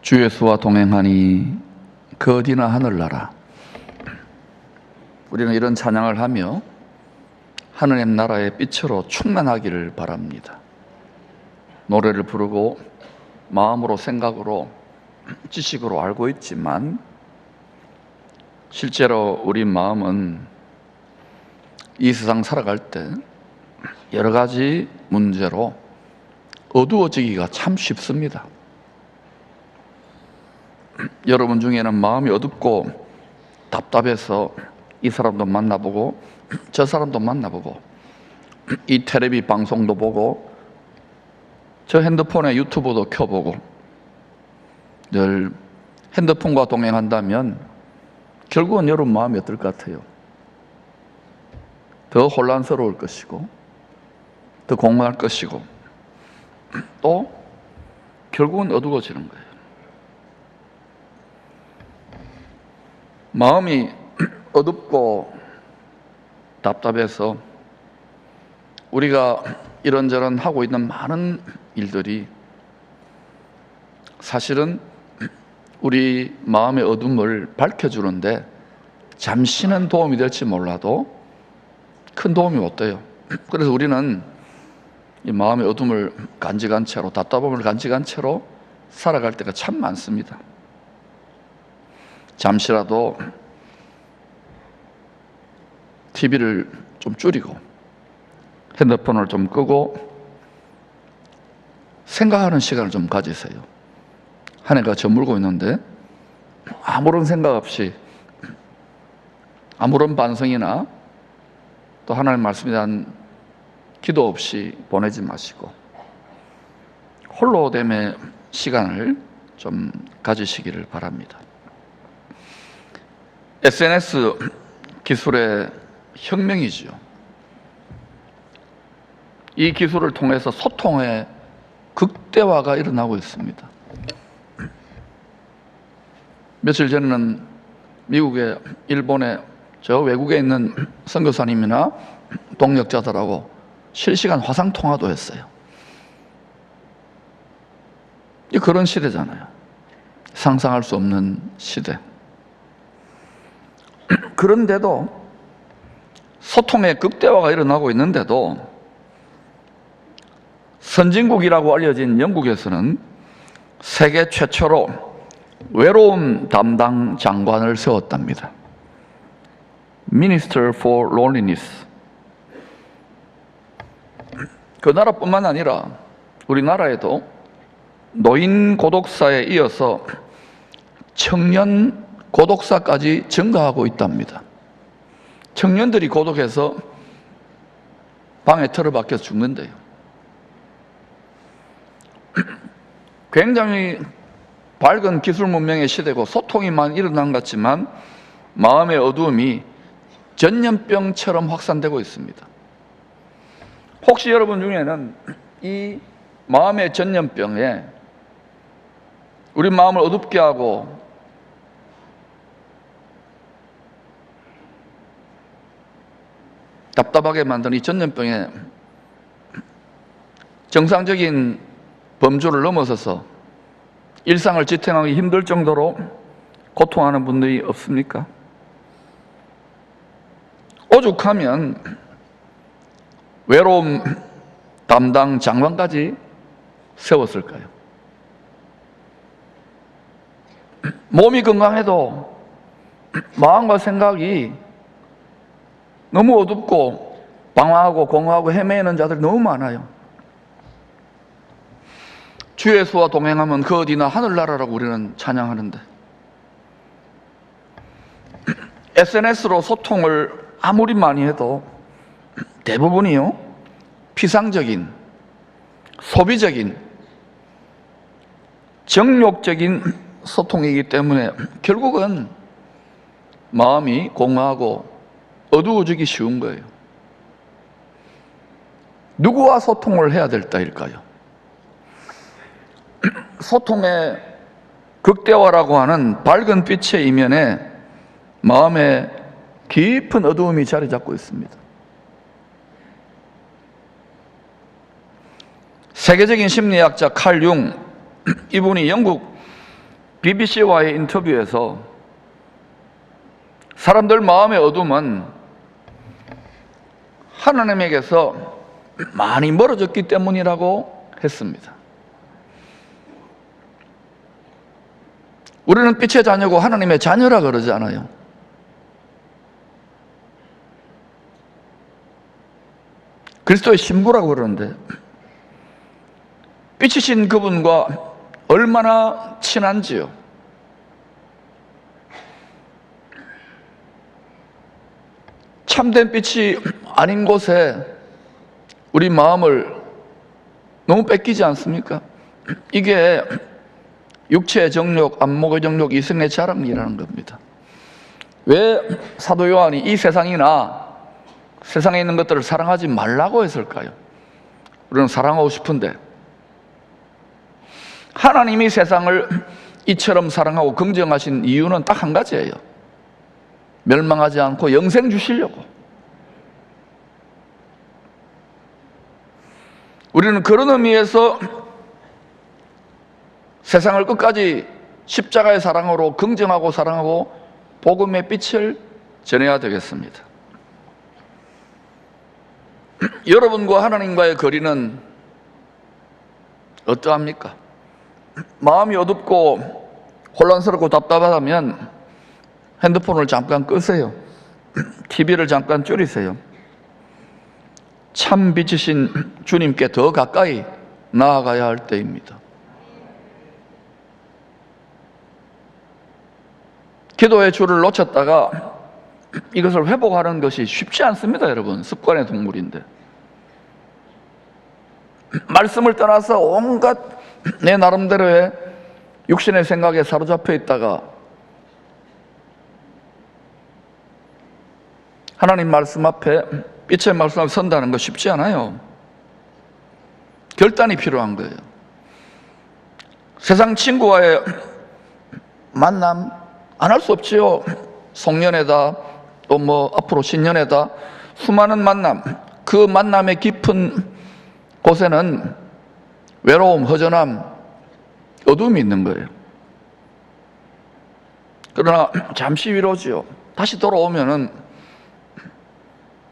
주 예수와 동행하니 그 어디나 하늘나라. 우리는 이런 찬양을 하며 하느님 나라의 빛으로 충만하기를 바랍니다. 노래를 부르고 마음으로 생각으로 지식으로 알고 있지만 실제로 우리 마음은 이 세상 살아갈 때 여러 가지 문제로 어두워지기가 참 쉽습니다. 여러분 중에는 마음이 어둡고 답답해서 이 사람도 만나보고 저 사람도 만나보고 이 텔레비 방송도 보고 저 핸드폰에 유튜브도 켜보고 늘 핸드폰과 동행한다면 결국은 여러분 마음이 어떨 것 같아요? 더 혼란스러울 것이고 더 공허할 것이고 또 결국은 어두워지는 거예요. 마음이 어둡고 답답해서 우리가 이런저런 하고 있는 많은 일들이 사실은 우리 마음의 어둠을 밝혀주는데 잠시는 도움이 될지 몰라도 큰 도움이 못 돼요. 그래서 우리는 이 마음의 어둠을 간직한 채로, 답답함을 간직한 채로 살아갈 때가 참 많습니다. 잠시라도 TV를 좀 줄이고 핸드폰을 좀 끄고 생각하는 시간을 좀 가지세요. 한 해가 저물고 있는데 아무런 생각 없이 아무런 반성이나 또 하나님 말씀에 대한 기도 없이 보내지 마시고 홀로됨의 시간을 좀 가지시기를 바랍니다. SNS 기술의 혁명이지요. 이 기술을 통해서 소통의 극대화가 일어나고 있습니다. 며칠 전에는 미국에, 일본에, 저 외국에 있는 선교사님이나 동역자들하고 실시간 화상통화도 했어요. 그런 시대잖아요. 상상할 수 없는 시대. 그런데도 소통의 극대화가 일어나고 있는데도 선진국이라고 알려진 영국에서는 세계 최초로 외로움 담당 장관을 세웠답니다. Minister for Loneliness. 그 나라뿐만 아니라 우리나라에도 노인 고독사에 이어서 청년 고독사까지 증가하고 있답니다. 청년들이 고독해서 방에 틀어박혀 죽는데요. 굉장히 밝은 기술 문명의 시대고 소통이 많이 일어난 것 같지만 마음의 어두움이 전염병처럼 확산되고 있습니다. 혹시 여러분 중에는 이 마음의 전염병에 우리 마음을 어둡게 하고 답답하게 만드는 이 전염병에 정상적인 범주를 넘어서서 일상을 지탱하기 힘들 정도로 고통하는 분들이 없습니까? 오죽하면 외로움 담당 장관까지 세웠을까요? 몸이 건강해도 마음과 생각이 너무 어둡고 방황하고 공허하고 헤매는 자들이 너무 많아요. 주 예수와 동행하면 그 어디나 하늘나라라고 우리는 찬양하는데 SNS로 소통을 아무리 많이 해도 대부분이요 피상적인, 소비적인, 정욕적인 소통이기 때문에 결국은 마음이 공허하고 어두워지기 쉬운 거예요. 누구와 소통을 해야 될 때일까요? 소통의 극대화라고 하는 밝은 빛의 이면에 마음의 깊은 어두움이 자리 잡고 있습니다. 세계적인 심리학자 칼 융, 이분이 영국 BBC와의 인터뷰에서 사람들 마음의 어둠은 하나님에게서 많이 멀어졌기 때문이라고 했습니다. 우리는 빛의 자녀고 하나님의 자녀라 그러지 않아요. 그리스도의 신부라고 그러는데 빛이신 그분과 얼마나 친한지요. 참된 빛이 아닌 곳에 우리 마음을 너무 뺏기지 않습니까? 이게 육체의 정욕, 안목의 정욕, 이성의 자랑이라는 겁니다. 왜 사도 요한이 이 세상이나 세상에 있는 것들을 사랑하지 말라고 했을까요? 우리는 사랑하고 싶은데 하나님이 세상을 이처럼 사랑하고 긍정하신 이유는 딱 한 가지예요. 멸망하지 않고 영생 주시려고. 우리는 그런 의미에서 세상을 끝까지 십자가의 사랑으로 긍정하고 사랑하고 복음의 빛을 전해야 되겠습니다. 여러분과 하나님과의 거리는 어떠합니까? 마음이 어둡고 혼란스럽고 답답하다면 핸드폰을 잠깐 끄세요. TV를 잠깐 줄이세요. 참 빛이신 주님께 더 가까이 나아가야 할 때입니다. 기도의 줄을 놓쳤다가 이것을 회복하는 것이 쉽지 않습니다, 여러분. 습관의 동물인데. 말씀을 떠나서 온갖 내 나름대로의 육신의 생각에 사로잡혀 있다가 하나님 말씀 앞에, 빛의 말씀 앞에 선다는 거 쉽지 않아요. 결단이 필요한 거예요. 세상 친구와의 만남 안 할 수 없지요. 송년회다, 또 뭐 앞으로 신년회다, 수많은 만남, 그 만남의 깊은 곳에는 외로움, 허전함, 어둠이 있는 거예요. 그러나 잠시 위로지요. 다시 돌아오면은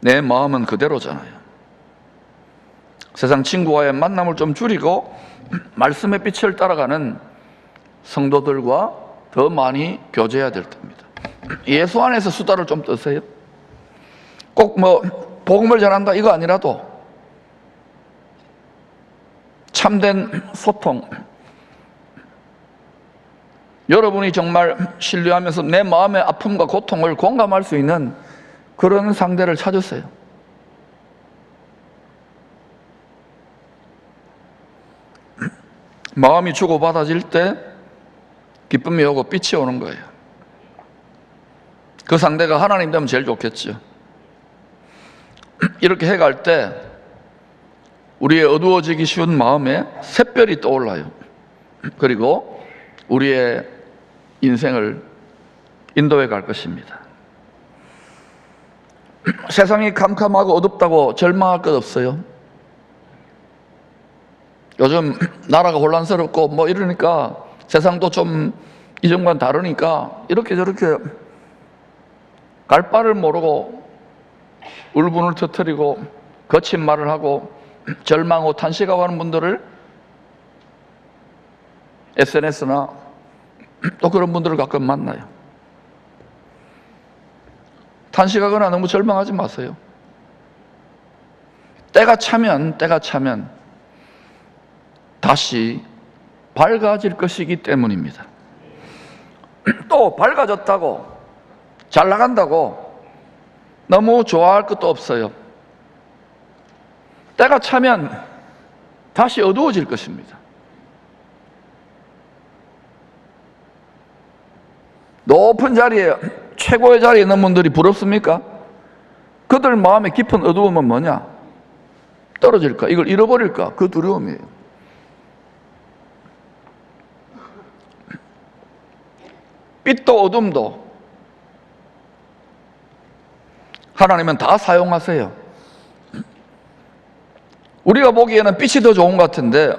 내 마음은 그대로잖아요. 세상 친구와의 만남을 좀 줄이고 말씀의 빛을 따라가는 성도들과 더 많이 교제해야 될 때입니다. 예수 안에서 수다를 좀 떠세요. 꼭 뭐 복음을 전한다 이거 아니라도 참된 소통, 여러분이 정말 신뢰하면서 내 마음의 아픔과 고통을 공감할 수 있는 그런 상대를 찾으세요. 마음이 주고받아질 때 기쁨이 오고 빛이 오는 거예요. 그 상대가 하나님 되면 제일 좋겠죠. 이렇게 해갈 때 우리의 어두워지기 쉬운 마음에 샛별이 떠올라요. 그리고 우리의 인생을 인도해 갈 것입니다. 세상이 캄캄하고 어둡다고 절망할 것 없어요. 요즘 나라가 혼란스럽고 뭐 이러니까 세상도 좀 이전과는 다르니까 이렇게 저렇게 갈 바를 모르고 울분을 터뜨리고 거친 말을 하고 절망하고 탄식하고 하는 분들을 SNS나 또 그런 분들을 가끔 만나요. 탄식하거나 너무 절망하지 마세요. 때가 차면 다시 밝아질 것이기 때문입니다. 또 밝아졌다고 잘 나간다고 너무 좋아할 것도 없어요. 때가 차면 다시 어두워질 것입니다. 높은 자리에, 최고의 자리에 있는 분들이 부럽습니까? 그들 마음의 깊은 어두움은 뭐냐? 떨어질까? 이걸 잃어버릴까? 그 두려움이에요. 빛도 어둠도 하나님은 다 사용하세요. 우리가 보기에는 빛이 더 좋은 것 같은데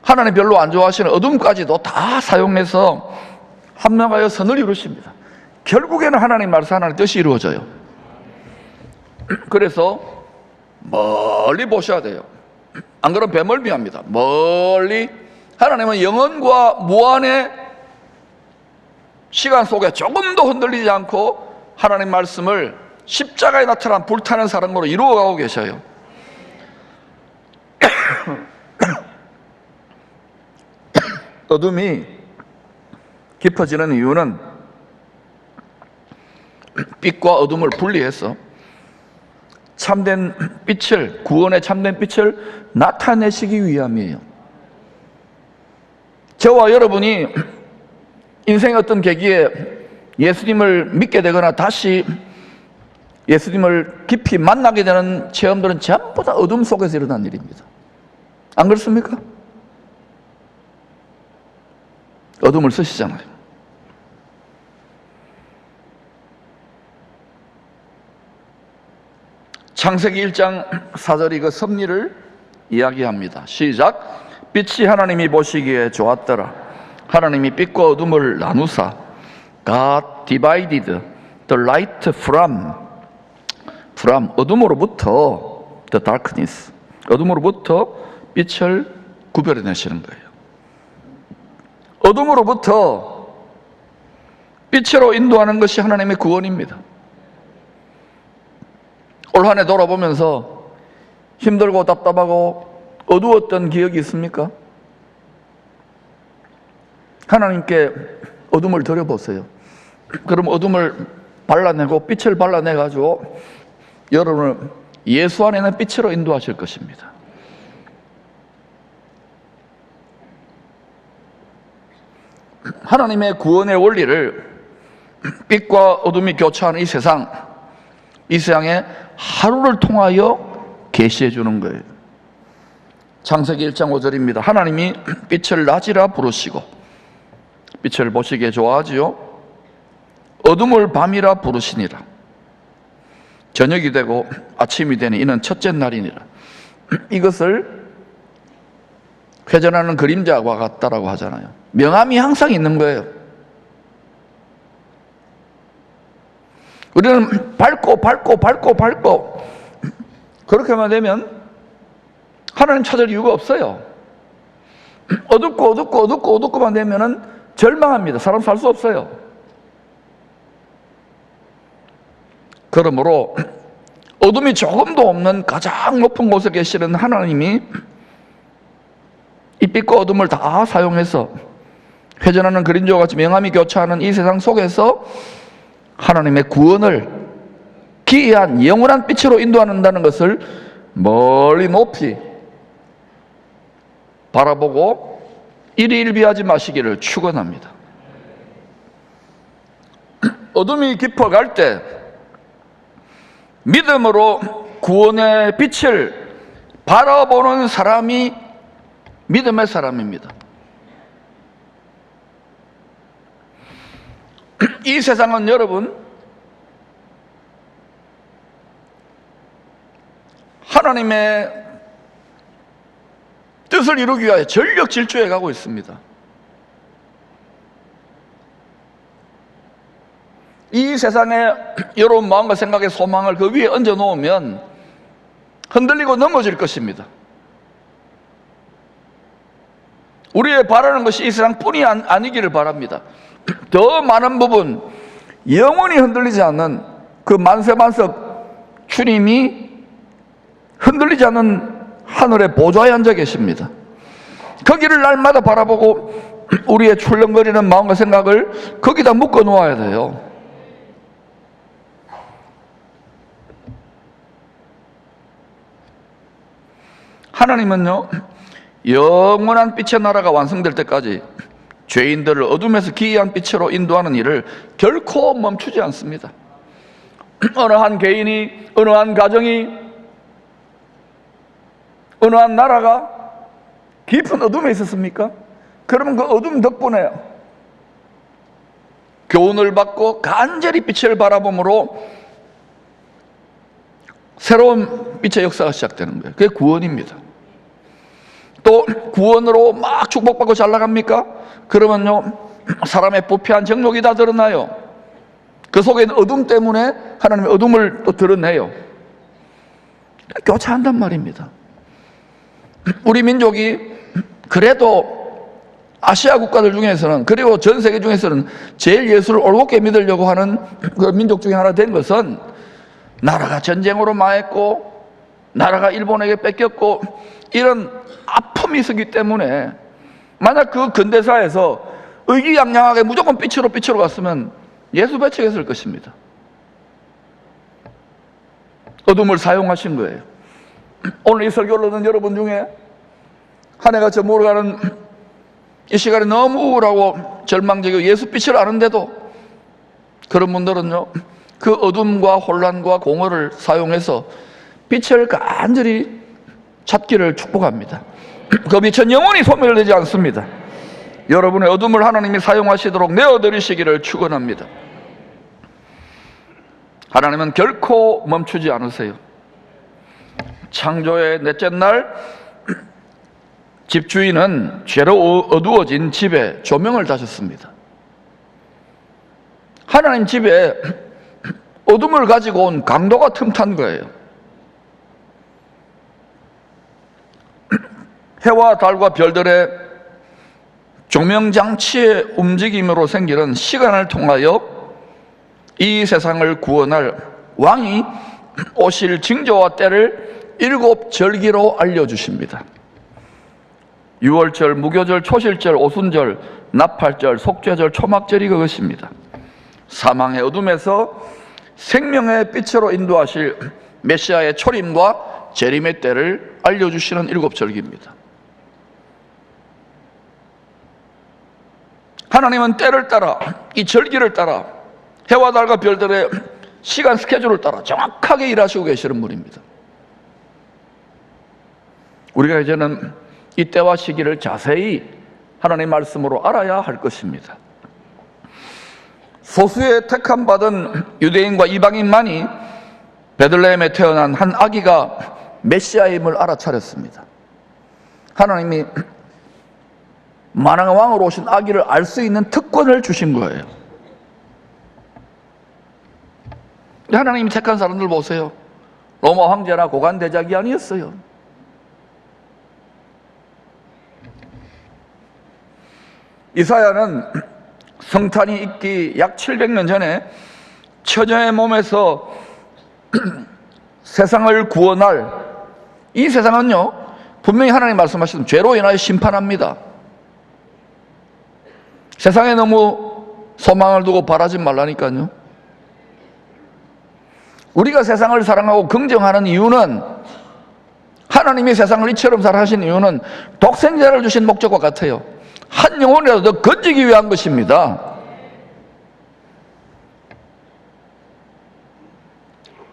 하나님 별로 안 좋아하시는 어둠까지도 다 사용해서 합력하여 선을 이루십니다. 결국에는 하나님 말씀, 하나님 뜻이 이루어져요. 그래서 멀리 보셔야 돼요. 안 그러면 배멀미합니다. 멀리. 하나님은 영원과 무한의 시간 속에 조금도 흔들리지 않고 하나님 말씀을 십자가에 나타난 불타는 사랑으로 이루어가고 계셔요. 어둠이 깊어지는 이유는 빛과 어둠을 분리해서 참된 빛을, 구원의 참된 빛을 나타내시기 위함이에요. 저와 여러분이 인생의 어떤 계기에 예수님을 믿게 되거나 다시 예수님을 깊이 만나게 되는 체험들은 전부 다 어둠 속에서 일어난 일입니다. 안 그렇습니까? 어둠을 쓰시잖아요. 창세기 1장 4절이 그 섭리를 이야기합니다. 시작. 빛이 하나님이 보시기에 좋았더라. 하나님이 빛과 어둠을 나누사 God divided the light from 어둠으로부터 the darkness, 어둠으로부터 빛을 구별해내시는 거예요. 어둠으로부터 빛으로 인도하는 것이 하나님의 구원입니다. 올 한 해 돌아보면서 힘들고 답답하고 어두웠던 기억이 있습니까? 하나님께 어둠을 드려보세요. 그럼 어둠을 발라내고 빛을 발라내가지고 여러분을 예수 안에는 빛으로 인도하실 것입니다. 하나님의 구원의 원리를 빛과 어둠이 교차하는 이 세상에 하루를 통하여 계시해 주는 거예요. 창세기 1장 5절입니다. 하나님이 빛을 낮이라 부르시고, 빛을 보시기에 좋아하지요. 어둠을 밤이라 부르시니라. 저녁이 되고 아침이 되니 이는 첫째 날이니라. 이것을 회전하는 그림자와 같다라고 하잖아요. 명암이 항상 있는 거예요. 우리는 밝고 그렇게만 되면 하나님 찾을 이유가 없어요. 어둡고만 되면은 절망합니다. 사람 살 수 없어요. 그러므로 어둠이 조금도 없는 가장 높은 곳에 계시는 하나님이 이 빛과 어둠을 다 사용해서 회전하는 그림자와 같이 명암이 교차하는 이 세상 속에서 하나님의 구원을 기이한 영원한 빛으로 인도한다는 것을 멀리 높이 바라보고 일희일비하지 마시기를 축원합니다. 어둠이 깊어갈 때 믿음으로 구원의 빛을 바라보는 사람이 믿음의 사람입니다. 이 세상은 여러분 하나님의 뜻을 이루기 위하여 전력 질주해 가고 있습니다. 이 세상에 여러분 마음과 생각의 소망을 그 위에 얹어 놓으면 흔들리고 넘어질 것입니다. 우리의 바라는 것이 이 세상뿐이 아니기를 바랍니다. 더 많은 부분 영원히 흔들리지 않는 그 만세만석 주님이 흔들리지 않는 하늘의 보좌에 앉아 계십니다. 거기를 날마다 바라보고 우리의 출렁거리는 마음과 생각을 거기다 묶어 놓아야 돼요. 하나님은요, 영원한 빛의 나라가 완성될 때까지 죄인들을 어둠에서 기이한 빛으로 인도하는 일을 결코 멈추지 않습니다. 어느 한 개인이, 어느 한 가정이, 어느 한 나라가 깊은 어둠에 있었습니까? 그러면 그 어둠 덕분에 교훈을 받고 간절히 빛을 바라봄으로 새로운 빛의 역사가 시작되는 거예요. 그게 구원입니다. 또 구원으로 막 축복받고 잘 나갑니까? 그러면요, 사람의 부패한 정욕이 다 드러나요. 그 속에 있는 어둠 때문에 하나님의 어둠을 또 드러내요. 교차한단 말입니다. 우리 민족이 그래도 아시아 국가들 중에서는, 그리고 전 세계 중에서는 제일 예수를 올곧게 믿으려고 하는 그 민족 중에 하나 된 것은, 나라가 전쟁으로 망했고 나라가 일본에게 뺏겼고 이런 아픔이 있었기 때문에, 만약 그 근대사에서 의기양양하게 무조건 빛으로 갔으면 예수 배척했을 것입니다. 어둠을 사용하신 거예요. 오늘 이 설교를 듣는 여러분 중에 한 해가 저물어가는 이 시간에 너무 우울하고 절망적이고 예수 빛을 아는데도, 그런 분들은요, 그 어둠과 혼란과 공허를 사용해서 빛을 간절히 찾기를 축복합니다. 그 빛은 영원히 소멸되지 않습니다. 여러분의 어둠을 하나님이 사용하시도록 내어드리시기를 축원합니다. 하나님은 결코 멈추지 않으세요. 창조의 넷째 날 집주인은 죄로 어두워진 집에 조명을 다셨습니다. 하나님 집에 어둠을 가지고 온 강도가 틈탄 거예요. 해와 달과 별들의 조명장치의 움직임으로 생기는 시간을 통하여 이 세상을 구원할 왕이 오실 징조와 때를 7 절기로 알려주십니다. 유월절, 무교절, 초실절, 오순절, 나팔절, 속죄절, 초막절이 그것입니다. 사망의 어둠에서 생명의 빛으로 인도하실 메시아의 초림과 재림의 때를 알려주시는 7 절기입니다. 하나님은 때를 따라, 이 절기를 따라, 해와 달과 별들의 시간 스케줄을 따라 정확하게 일하시고 계시는 분입니다. 우리가 이제는 이 때와 시기를 자세히 하나님의 말씀으로 알아야 할 것입니다. 소수의 택함받은 유대인과 이방인만이 베들레헴에 태어난 한 아기가 메시아임을 알아차렸습니다. 하나님이 만왕의 왕으로 오신 아기를 알 수 있는 특권을 주신 거예요. 하나님이 택한 사람들 보세요. 로마 황제나 고관 대작이 아니었어요. 이사야는 성탄이 있기 약 700년 전에 처녀의 몸에서 세상을 구원할, 이 세상은요 분명히 하나님 말씀하시는 죄로 인하여 심판합니다. 세상에 너무 소망을 두고 바라지 말라니까요. 우리가 세상을 사랑하고 긍정하는 이유는, 하나님이 세상을 이처럼 사랑하신 이유는 독생자를 주신 목적과 같아요. 한 영혼이라도 더 건지기 위한 것입니다.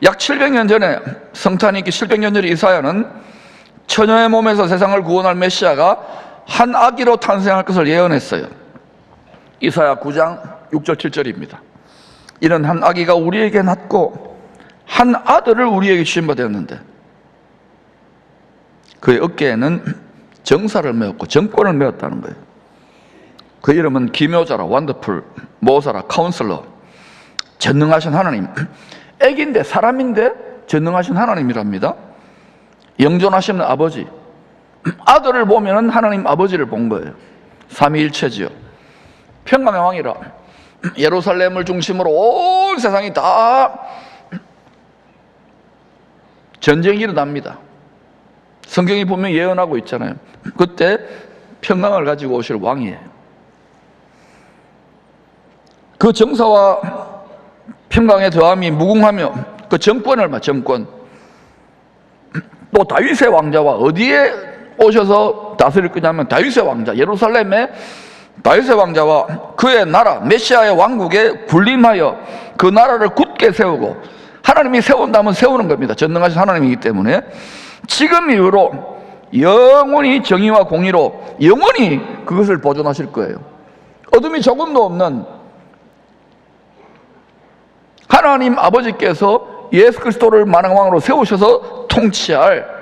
약 700년 전에, 성탄이 있기 700년 전에 이사야는 처녀의 몸에서 세상을 구원할 메시아가 한 아기로 탄생할 것을 예언했어요. 이사야 9장 6절 7절입니다. 이는 한 아기가 우리에게 낳고 한 아들을 우리에게 주신 바 되었는데 그의 어깨에는 정사를 메었고 정권을 메었다는 거예요. 그 이름은 기묘자라, 원더풀, 모사라, 카운슬러, 전능하신 하나님. 애기인데, 사람인데 전능하신 하나님이랍니다. 영존하시는 아버지. 아들을 보면 하나님 아버지를 본 거예요. 삼위일체지요. 평강의 왕이라 예루살렘을 중심으로 온 세상이 다 전쟁이 일어납니다. 성경이 분명히 예언하고 있잖아요. 그때 평강을 가지고 오실 왕이에요. 그 정사와 평강의 더함이 무궁하며 그 정권을 정권, 또 다윗의 왕자와 어디에 오셔서 다스릴 거냐면 다윗의 왕자, 예루살렘의 다윗의 왕자와 그의 나라 메시아의 왕국에 군림하여 그 나라를 굳게 세우고, 하나님이 세운다면 세우는 겁니다. 전능하신 하나님이기 때문에 지금 이후로 영원히 정의와 공의로 영원히 그것을 보존하실 거예요. 어둠이 조금도 없는 하나님 아버지께서 예수 그리스도를 만왕왕으로 세우셔서 통치할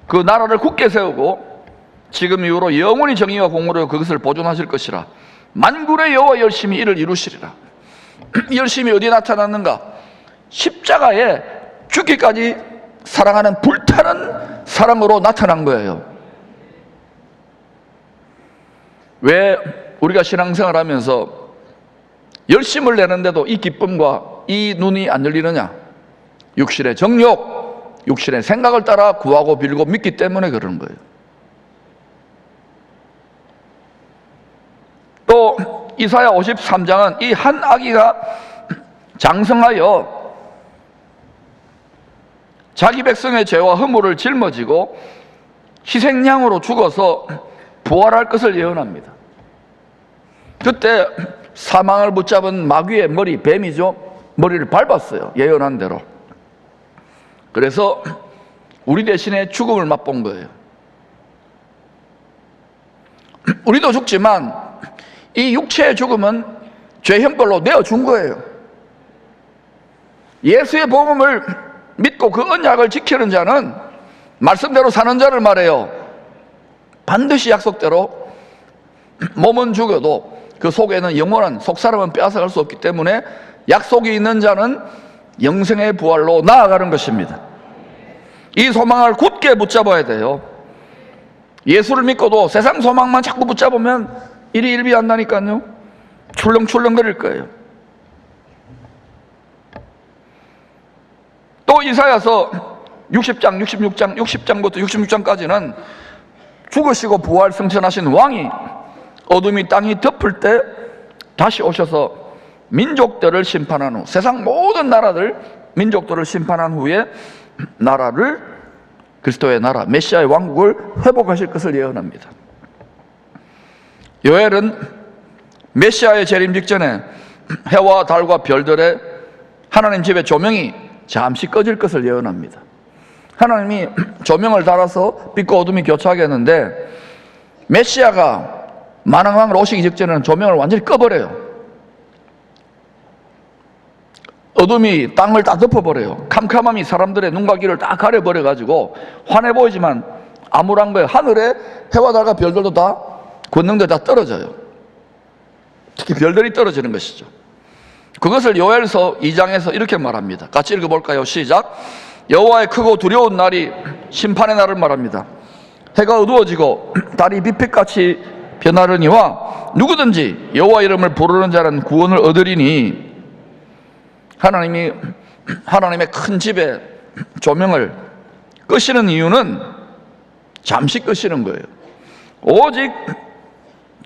그 나라를 굳게 세우고 지금 이후로 영원히 정의와 공의로 그것을 보존하실 것이라. 만군의 여호와 열심히 이를 이루시리라. 이 열심이 어디에 나타났는가? 십자가에 죽기까지 사랑하는 불타는 사랑으로 나타난 거예요. 왜 우리가 신앙생활 하면서 열심을 내는데도 이 기쁨과 이 눈이 안 열리느냐? 육신의 정욕, 육신의 생각을 따라 구하고 빌고 믿기 때문에 그러는 거예요. 또 이사야 53장은 이 한 아기가 장성하여 자기 백성의 죄와 허물을 짊어지고 희생양으로 죽어서 부활할 것을 예언합니다. 그때 사망을 붙잡은 마귀의 머리, 뱀이죠. 머리를 밟았어요. 예언한 대로. 그래서 우리 대신에 죽음을 맛본 거예요. 우리도 죽지만 이 육체의 죽음은 죄 형벌로 내어준 거예요. 예수의 복음을 믿고 그 언약을 지키는 자는 말씀대로 사는 자를 말해요. 반드시 약속대로 몸은 죽어도 그 속에는 영원한 속사람은 빼앗아갈 수 없기 때문에 약속이 있는 자는 영생의 부활로 나아가는 것입니다. 이 소망을 굳게 붙잡아야 돼요. 예수를 믿고도 세상 소망만 자꾸 붙잡으면 일이 일비한다니까요. 출렁출렁거릴 거예요. 또 이사야서 60장, 66장, 60장부터 66장까지는 죽으시고 부활 승천하신 왕이 어둠이 땅이 덮을 때 다시 오셔서 민족들을 심판한 후, 세상 모든 나라들, 민족들을 심판한 후에 나라를, 그리스도의 나라, 메시아의 왕국을 회복하실 것을 예언합니다. 요엘은 메시아의 재림 직전에 해와 달과 별들의 하나님 집의 조명이 잠시 꺼질 것을 예언합니다. 하나님이 조명을 달아서 빛과 어둠이 교차하게 했는데 메시아가 만왕왕으로 오시기 직전에는 조명을 완전히 꺼버려요. 어둠이 땅을 다 덮어버려요. 캄캄함이 사람들의 눈과 귀를 다 가려버려가지고 환해 보이지만 암울한 거예요. 하늘에 해와 달과 별들도 다 권능들 다 떨어져요. 특히 별들이 떨어지는 것이죠. 그것을 요엘서 2장에서 이렇게 말합니다. 같이 읽어볼까요? 시작. 여호와의 크고 두려운 날이 심판의 날을 말합니다. 해가 어두워지고 달이 빛빛같이 변하려니와 누구든지 여호와 이름을 부르는 자는 구원을 얻으리니. 하나님이 하나님의 큰 집에 조명을 끄시는 이유는 잠시 끄시는 거예요. 오직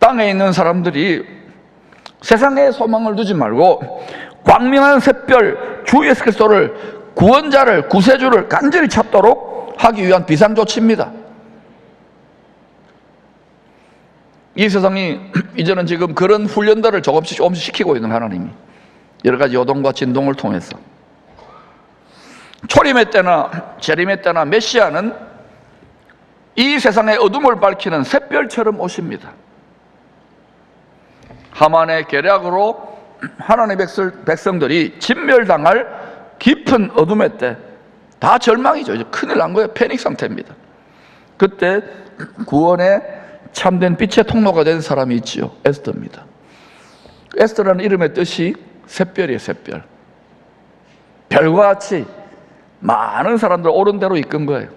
땅에 있는 사람들이 세상에 소망을 두지 말고 광명한 샛별 주 예수 그리스도를, 구원자를, 구세주를 간절히 찾도록 하기 위한 비상조치입니다. 이 세상이 이제는 지금 그런 훈련들을 조금씩 시키고 있는 하나님이 여러 가지 요동과 진동을 통해서 초림의 때나 재림의 때나 메시아는 이 세상의 어둠을 밝히는 샛별처럼 오십니다. 하만의 계략으로 하나님의 백성들이 진멸당할 깊은 어둠의 때, 다 절망이죠. 이제 큰일 난 거예요. 패닉 상태입니다. 그때 구원의 참된 빛의 통로가 된 사람이 있지요. 에스더입니다. 에스더라는 이름의 뜻이 샛별이에요. 샛별. 별과 같이 많은 사람들 옳은 대로 이끈 거예요.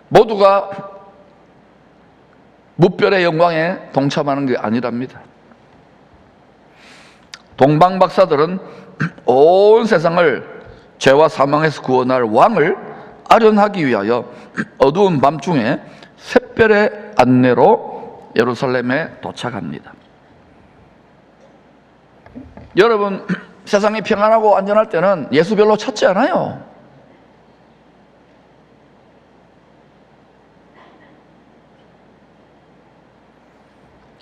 모두가 무별의 영광에 동참하는 게 아니랍니다. 동방 박사들은 온 세상을 죄와 사망에서 구원할 왕을 아련하기 위하여 어두운 밤중에 샛별의 안내로 예루살렘에 도착합니다. 여러분, 세상이 평안하고 안전할 때는 예수 별로 찾지 않아요.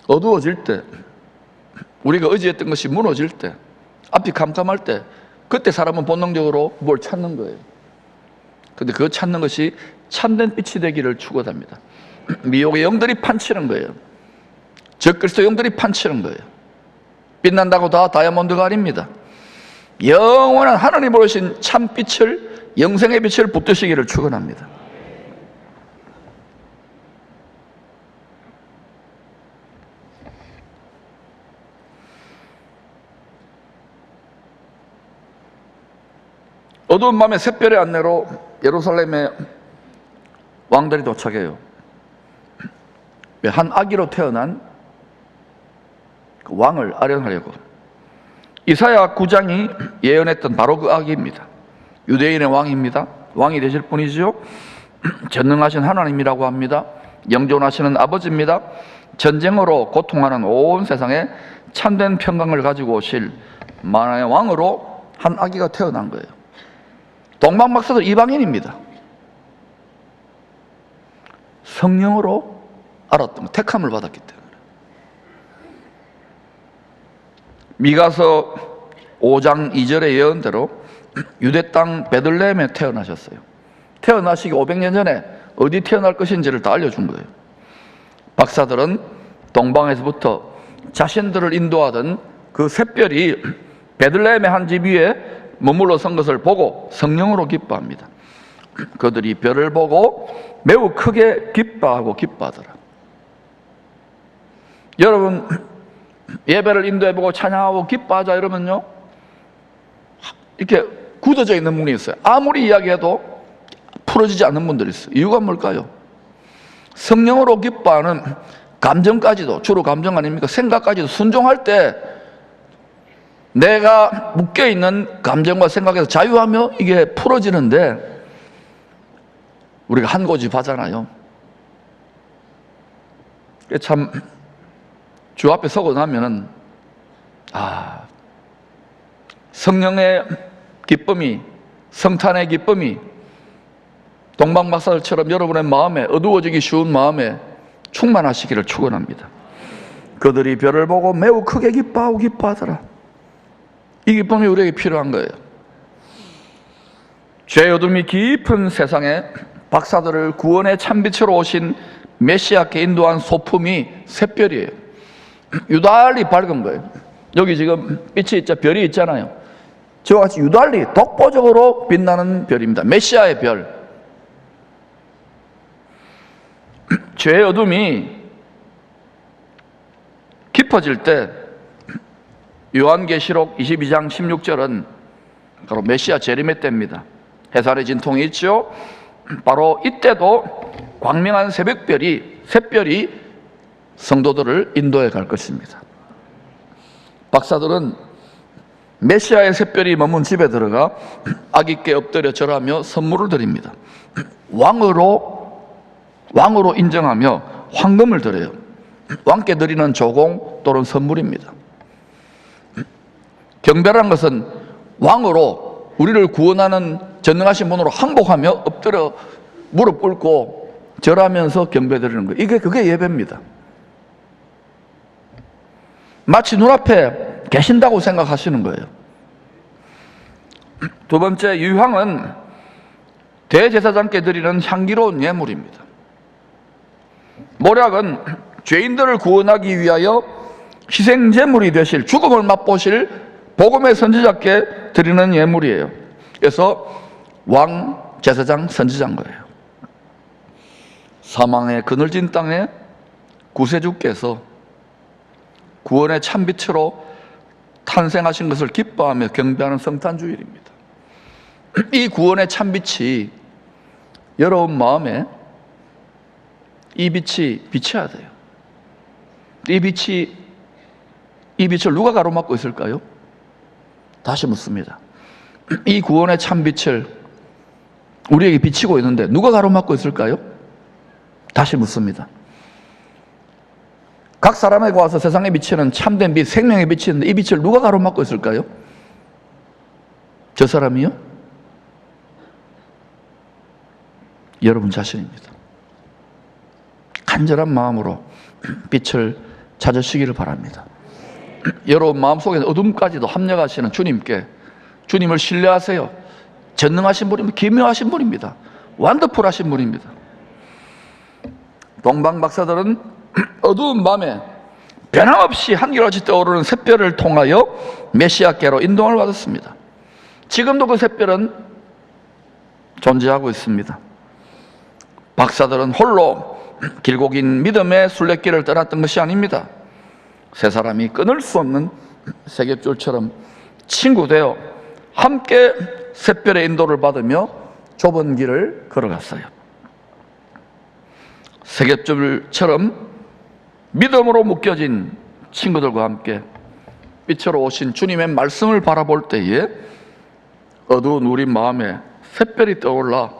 어두워질 때, 우리가 의지했던 것이 무너질 때, 앞이 캄캄할 때, 그때 사람은 본능적으로 뭘 찾는 거예요. 근데 그거 찾는 것이 참된 빛이 되기를 추구합니다. 미혹의 영들이 판치는 거예요. 적그리스도 영들이 판치는 거예요. 빛난다고 다 다이아몬드가 아닙니다. 영원한 하나님 보신 참빛을, 영생의 빛을 붙드시기를 축원합니다. 어두운 밤에 샛별의 안내로 예루살렘에 왕들이 도착해요. 한 아기로 태어난 그 왕을 아련하려고. 이사야 9장이 예언했던 바로 그 아기입니다. 유대인의 왕입니다. 왕이 되실 분이죠. 전능하신 하나님이라고 합니다. 영존하시는 아버지입니다. 전쟁으로 고통하는 온 세상에 참된 평강을 가지고 오실 만화의 왕으로 한 아기가 태어난 거예요. 동방박사도 이방인입니다. 성령으로 알았던, 택함을 받았기 때문에. 미가서 5장 2절의 예언대로 유대 땅 베들레헴에 태어나셨어요. 태어나시기 500년 전에 어디 태어날 것인지를 다 알려준 거예요. 박사들은 동방에서부터 자신들을 인도하던 그 샛별이 베들레헴의 한 집 위에 머물러 선 것을 보고 성령으로 기뻐합니다. 그들이 별을 보고 매우 크게 기뻐하더라. 여러분, 예배를 인도해보고 찬양하고 기뻐하자 이러면요, 이렇게 굳어져 있는 분이 있어요. 아무리 이야기해도 풀어지지 않는 분들이 있어요. 이유가 뭘까요? 성령으로 기뻐하는 감정까지도, 주로 감정 아닙니까? 생각까지도 순종할 때 내가 묶여있는 감정과 생각에서 자유하며 이게 풀어지는데, 우리가 한 고집 하잖아요. 참 주 앞에 서고 나면은 성령의 기쁨이, 성탄의 기쁨이 동방박사들처럼 여러분의 마음에, 어두워지기 쉬운 마음에 충만하시기를 축원합니다. 그들이 별을 보고 매우 크게 기뻐하고 기뻐하더라. 이 기쁨이 우리에게 필요한 거예요. 죄의 어둠이 깊은 세상에 박사들을 구원의 참빛으로 오신 메시아께 인도한 소품이 샛별이에요. 유달리 밝은 거예요. 여기 지금 빛이 있자, 별이 있잖아요. 저와 같이 유달리 독보적으로 빛나는 별입니다. 메시아의 별. 죄의 어둠이 깊어질 때 요한계시록 22장 16절은 바로 메시아 재림의 때입니다. 해산의 진통이 있죠. 바로 이때도 광명한 샛별이 성도들을 인도해 갈 것입니다. 박사들은 메시아의 샛별이 머문 집에 들어가 아기께 엎드려 절하며 선물을 드립니다. 왕으로 인정하며 황금을 드려요. 왕께 드리는 조공 또는 선물입니다. 경배라는 것은 왕으로, 우리를 구원하는 전능하신 분으로 항복하며 엎드려 무릎 꿇고 절하면서 경배드리는 거예요. 그게 예배입니다. 마치 눈앞에 계신다고 생각하시는 거예요. 두 번째, 유향은 대제사장께 드리는 향기로운 예물입니다. 모략은 죄인들을 구원하기 위하여 희생제물이 되실, 죽음을 맛보실 복음의 선지자께 드리는 예물이에요. 그래서 왕, 제사장, 선지자인 거예요. 사망의 그늘진 땅에 구세주께서 구원의 참빛으로 탄생하신 것을 기뻐하며 경배하는 성탄주일입니다. 이 구원의 참빛이 여러분 마음에, 이 빛이 비쳐야 돼요. 이 빛을 누가 가로막고 있을까요? 다시 묻습니다. 이 구원의 참빛을 우리에게 비치고 있는데 누가 가로막고 있을까요? 다시 묻습니다. 각 사람에게 와서 세상에 비치는 참된 빛, 생명의 빛이 있는데 이 빛을 누가 가로막고 있을까요? 저 사람이요? 여러분 자신입니다. 간절한 마음으로 빛을 찾으시기를 바랍니다. 여러분 마음속에 어둠까지도 합력하시는 주님께, 주님을 신뢰하세요. 전능하신 분입니다. 기묘하신 분입니다. 완더풀하신 분입니다. 동방박사들은 어두운 밤에 변함없이 한결같이 떠오르는 샛별을 통하여 메시아께로 인도를 받았습니다. 지금도 그 샛별은 존재하고 있습니다. 박사들은 홀로 길고 긴 믿음의 순례길을 떠났던 것이 아닙니다. 세 사람이 끊을 수 없는 세겹줄처럼 친구 되어 함께 샛별의 인도를 받으며 좁은 길을 걸어갔어요. 세겹줄처럼 믿음으로 묶여진 친구들과 함께 빛으로 오신 주님의 말씀을 바라볼 때에 어두운 우리 마음에 샛별이 떠올라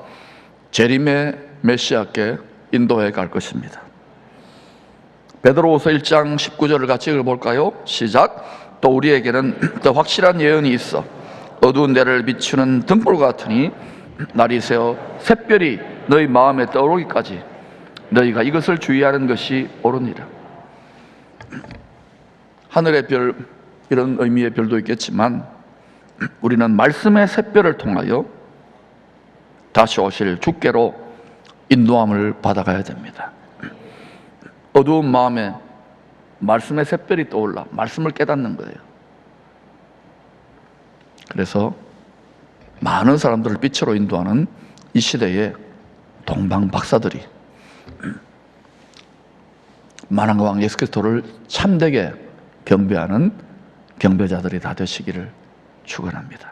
재림의 메시아께 인도해 갈 것입니다. 베드로후서 1장 19절을 같이 읽어볼까요? 시작. 또 우리에게는 더 확실한 예언이 있어 어두운 데를 비추는 등불 같으니 날이 새어 샛별이 너희 마음에 떠오르기까지 너희가 이것을 주의하는 것이 옳으니라. 하늘의 별, 이런 의미의 별도 있겠지만 우리는 말씀의 샛별을 통하여 다시 오실 주께로 인도함을 받아가야 됩니다. 어두운 마음에 말씀의 샛별이 떠올라 말씀을 깨닫는 거예요. 그래서 많은 사람들을 빛으로 인도하는 이 시대에 동방 박사들이 만왕의 왕 예수 그리스도를 참되게 경배하는 경배자들이 다 되시기를 축원합니다.